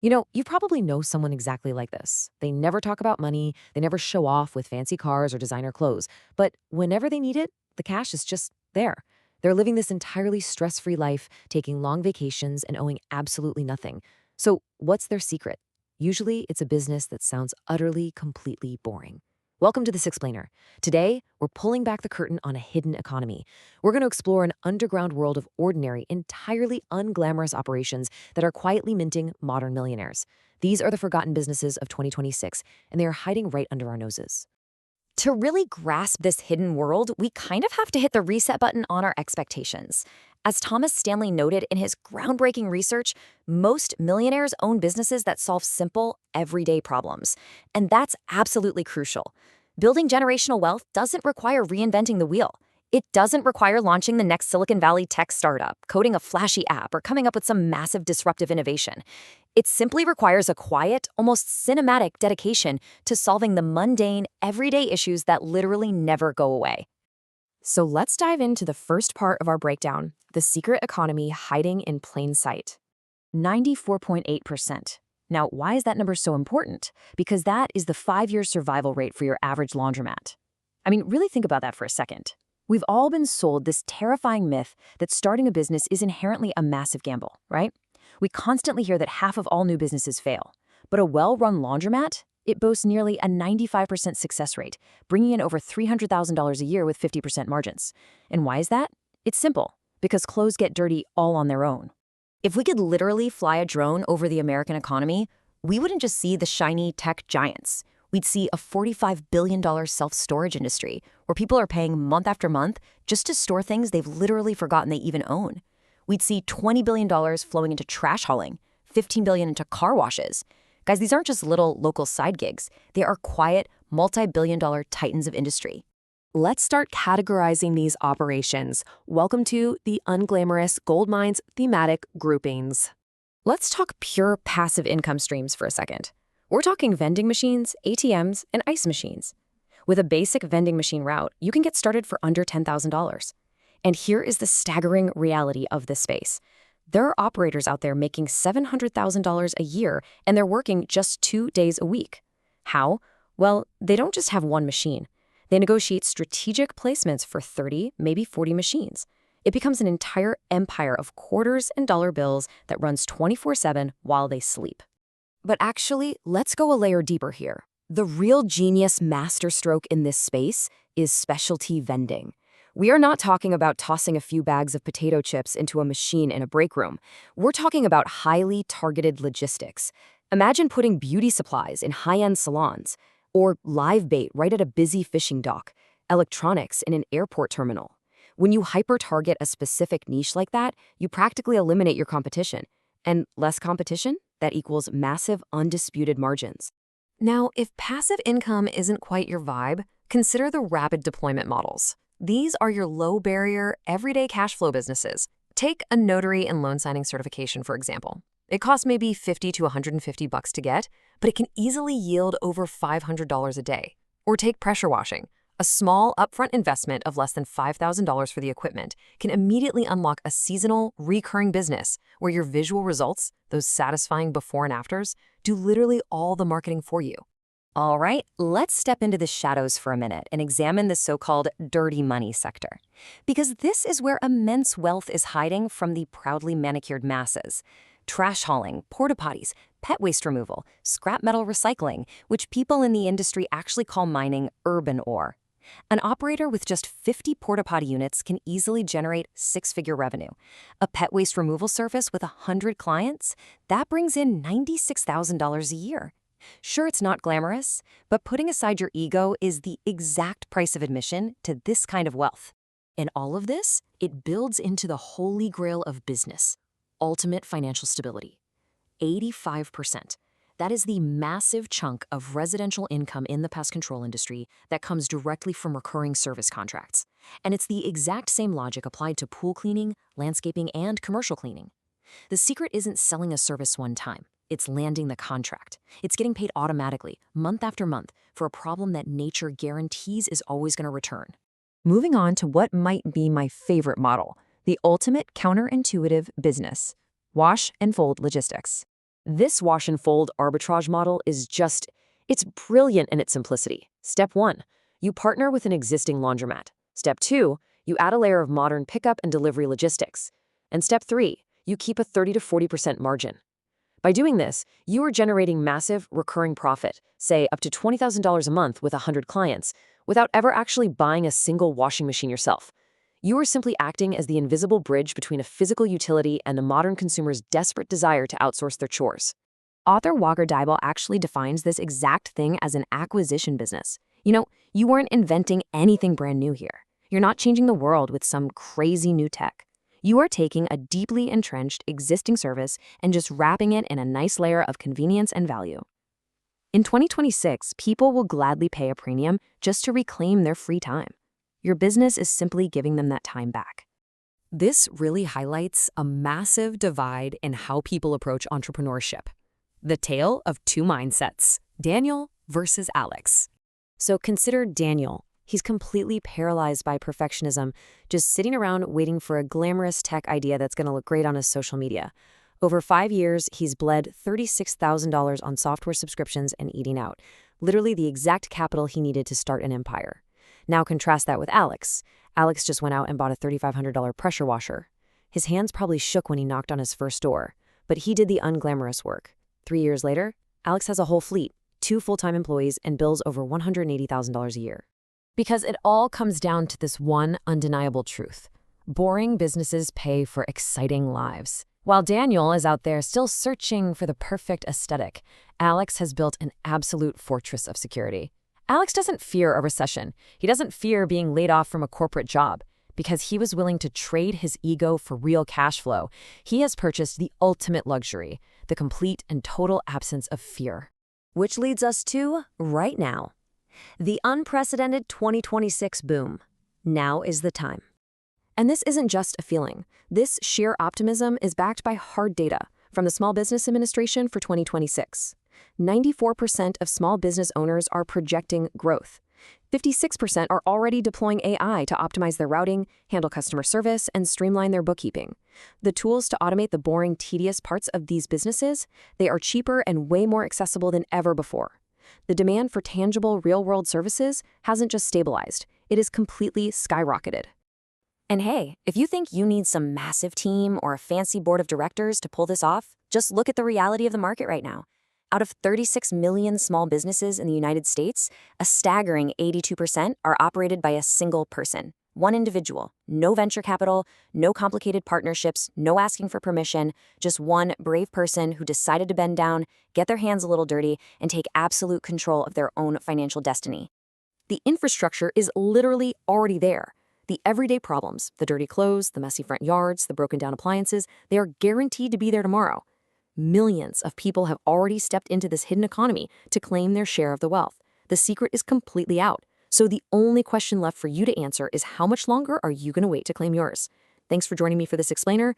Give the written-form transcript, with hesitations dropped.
You probably know someone exactly like this. They never talk about money, they never show off with fancy cars or designer clothes, but whenever they need it, the cash is just there. They're living this entirely stress free life, taking long vacations and owing absolutely nothing. So, what's their secret? Usually, it's a business that sounds utterly, completely boring. Welcome to This Explainer. Today, we're pulling back the curtain on a hidden economy. We're going to explore an underground world of ordinary, entirely unglamorous operations that are quietly minting modern millionaires. These are the forgotten businesses of 2026, and they are hiding right under our noses. To really grasp this hidden world, we kind of have to hit the reset button on our expectations. As Thomas Stanley noted in his groundbreaking research, most millionaires own businesses that solve simple, everyday problems. And that's absolutely crucial. Building generational wealth doesn't require reinventing the wheel. It doesn't require launching the next Silicon Valley tech startup, coding a flashy app, or coming up with some massive disruptive innovation. It simply requires a quiet, almost cinematic dedication to solving the mundane, everyday issues that literally never go away. So let's dive into the first part of our breakdown, the secret economy hiding in plain sight. 94.8%. Now, why is that number so important? Because that is the 5-year survival rate for your average laundromat. I mean, really think about that for a second. We've all been sold this terrifying myth that starting a business is inherently a massive gamble, right? We constantly hear that half of all new businesses fail. But a well-run laundromat, it boasts nearly a 95% success rate, bringing in over $300,000 a year with 50% margins. And why is that? It's simple, because clothes get dirty all on their own. If we could literally fly a drone over the American economy, we wouldn't just see the shiny tech giants. We'd see a $45 billion self-storage industry where people are paying month after month just to store things they've literally forgotten they even own. We'd see $20 billion flowing into trash hauling, $15 billion into car washes. Guys, these aren't just little local side gigs. They are quiet, multi-billion-dollar titans of industry. Let's start categorizing these operations. Welcome to the unglamorous gold mines thematic groupings. Let's talk pure passive income streams for a second. We're talking vending machines, ATMs, and ice machines. With a basic vending machine route, you can get started for under $10,000. And here is the staggering reality of this space. There are operators out there making $700,000 a year, and they're working just 2 days a week. How? Well, they don't just have one machine. They negotiate strategic placements for 30, maybe 40 machines. It becomes an entire empire of quarters and dollar bills that runs 24/7 while they sleep. But actually, let's go a layer deeper here. The real genius masterstroke in this space is specialty vending. We are not talking about tossing a few bags of potato chips into a machine in a break room. We're talking about highly targeted logistics. Imagine putting beauty supplies in high-end salons, or live bait right at a busy fishing dock, electronics in an airport terminal. When you hyper-target a specific niche like that, you practically eliminate your competition. And less competition? That equals massive, undisputed margins. Now, if passive income isn't quite your vibe, consider the rapid deployment models. These are your low-barrier, everyday cash flow businesses. Take a notary and loan signing certification, for example. It costs maybe $50 to $150 to get, but it can easily yield over $500 a day. Or take pressure washing. A small upfront investment of less than $5,000 for the equipment can immediately unlock a seasonal, recurring business where your visual results, those satisfying before and afters, do literally all the marketing for you. All right, let's step into the shadows for a minute and examine the so-called dirty money sector. Because this is where immense wealth is hiding from the proudly manicured masses. Trash hauling, porta potties, pet waste removal, scrap metal recycling, which people in the industry actually call mining urban ore. An operator with just 50 porta potty units can easily generate six-figure revenue. A pet waste removal service with 100 clients, that brings in $96,000 a year. Sure, it's not glamorous, but putting aside your ego is the exact price of admission to this kind of wealth. And all of this, it builds into the holy grail of business, ultimate financial stability. 85%. That is the massive chunk of residential income in the pest control industry that comes directly from recurring service contracts. And it's the exact same logic applied to pool cleaning, landscaping, and commercial cleaning. The secret isn't selling a service one time. It's landing the contract. It's getting paid automatically, month after month, for a problem that nature guarantees is always going to return. Moving on to what might be my favorite model, the ultimate counterintuitive business, wash and fold logistics. This wash and fold arbitrage model it's brilliant in its simplicity. Step 1, you partner with an existing laundromat. Step 2, you add a layer of modern pickup and delivery logistics. And step 3, you keep a 30 to 40% margin. By doing this, you are generating massive recurring profit, say up to $20,000 a month with 100 clients, without ever actually buying a single washing machine yourself. You are simply acting as the invisible bridge between a physical utility and the modern consumer's desperate desire to outsource their chores. Author Walker Deibel actually defines this exact thing as an acquisition business. You weren't inventing anything brand new here. You're not changing the world with some crazy new tech. You are taking a deeply entrenched existing service and just wrapping it in a nice layer of convenience and value. In 2026, people will gladly pay a premium just to reclaim their free time. Your business is simply giving them that time back. This really highlights a massive divide in how people approach entrepreneurship. The tale of two mindsets, Daniel versus Alex. So consider Daniel. He's completely paralyzed by perfectionism, just sitting around waiting for a glamorous tech idea that's going to look great on his social media. Over 5 years, he's bled $36,000 on software subscriptions and eating out, literally the exact capital he needed to start an empire. Now contrast that with Alex. Alex just went out and bought a $3,500 pressure washer. His hands probably shook when he knocked on his first door, but he did the unglamorous work. 3 years later, Alex has a whole fleet, 2 full-time employees, and bills over $180,000 a year. Because it all comes down to this one undeniable truth. Boring businesses pay for exciting lives. While Daniel is out there still searching for the perfect aesthetic, Alex has built an absolute fortress of security. Alex doesn't fear a recession. He doesn't fear being laid off from a corporate job. Because he was willing to trade his ego for real cash flow, he has purchased the ultimate luxury, the complete and total absence of fear. Which leads us to right now. The unprecedented 2026 boom. Now is the time. And this isn't just a feeling. This sheer optimism is backed by hard data from the Small Business Administration for 2026. 94% of small business owners are projecting growth. 56% are already deploying AI to optimize their routing, handle customer service, and streamline their bookkeeping. The tools to automate the boring, tedious parts of these businesses, they are cheaper and way more accessible than ever before. The demand for tangible, real-world services hasn't just stabilized, it has completely skyrocketed. And hey, if you think you need some massive team or a fancy board of directors to pull this off, just look at the reality of the market right now. Out of 36 million small businesses in the United States, a staggering 82% are operated by a single person, one individual. No venture capital, no complicated partnerships, no asking for permission, just one brave person who decided to bend down, get their hands a little dirty, and take absolute control of their own financial destiny. The infrastructure is literally already there. The everyday problems, the dirty clothes, the messy front yards, the broken down appliances, they are guaranteed to be there tomorrow. Millions of people have already stepped into this hidden economy to claim their share of the wealth. The secret is completely out. So the only question left for you to answer is how much longer are you going to wait to claim yours? Thanks for joining me for this explainer.